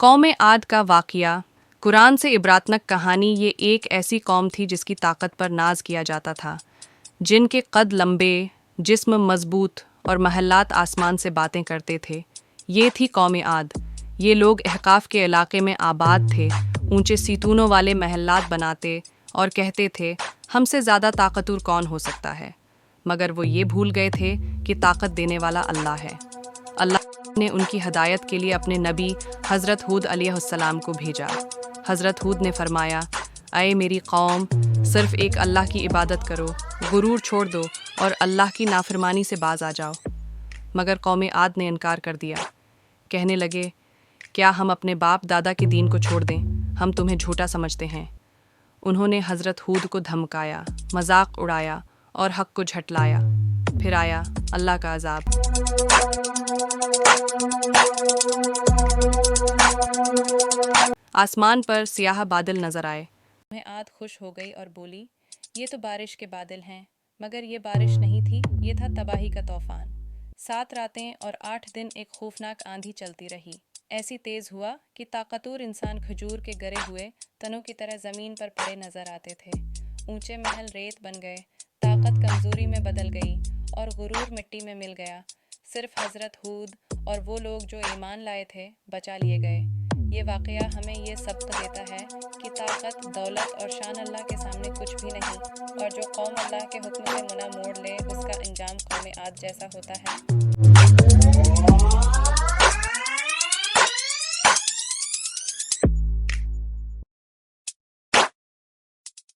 قوم عاد کا واقعہ قرآن سے عبرتناک کہانی۔ یہ ایک ایسی قوم تھی جس کی طاقت پر ناز کیا جاتا تھا، جن کے قد لمبے، جسم مضبوط اور محلات آسمان سے باتیں کرتے تھے۔ یہ تھی قوم عاد۔ یہ لوگ احقاف کے علاقے میں آباد تھے، اونچے ستونوں والے محلات بناتے اور کہتے تھے ہم سے زیادہ طاقتور کون ہو سکتا ہے، مگر وہ یہ بھول گئے تھے کہ طاقت دینے والا اللہ ہے۔ اللہ نے ان کی ہدایت کے لیے اپنے نبی حضرت ہود علیہ السلام کو بھیجا۔ حضرت ہود نے فرمایا، اے میری قوم، صرف ایک اللہ کی عبادت کرو، غرور چھوڑ دو اور اللہ کی نافرمانی سے باز آ جاؤ۔ مگر قوم عاد نے انکار کر دیا، کہنے لگے کیا ہم اپنے باپ دادا کے دین کو چھوڑ دیں؟ ہم تمہیں جھوٹا سمجھتے ہیں۔ انہوں نے حضرت ہود کو دھمکایا، مذاق اڑایا اور حق کو جھٹلایا۔ پھر آیا اللہ کا عذاب۔ آسمان پر سیاہ بادل نظر آئے۔ عاد خوش ہو گئی اور بولی، یہ تو بارش کے بادل ہیں، مگر یہ بارش نہیں تھی، یہ تھا تباہی کا طوفان۔ 7 راتیں اور 8 دن ایک خوفناک آندھی چلتی رہی۔ ایسی تیز ہوا کہ طاقتور انسان کھجور کے گرے ہوئے تنوں کی طرح زمین پر پڑے نظر آتے تھے۔ اونچے محل ریت بن گئے، طاقت کمزوری میں بدل گئی اور غرور مٹی میں مل گیا۔ صرف حضرت ہود اور وہ لوگ جو ایمان لائے تھے بچا لیے گئے۔ یہ واقعہ ہمیں یہ سبق دیتا ہے کہ طاقت، دولت اور شان اللہ کے سامنے کچھ بھی نہیں، اور جو قوم اللہ کے حکم سے منہ موڑ لے اس کا انجام قوم عاد جیسا ہوتا ہے۔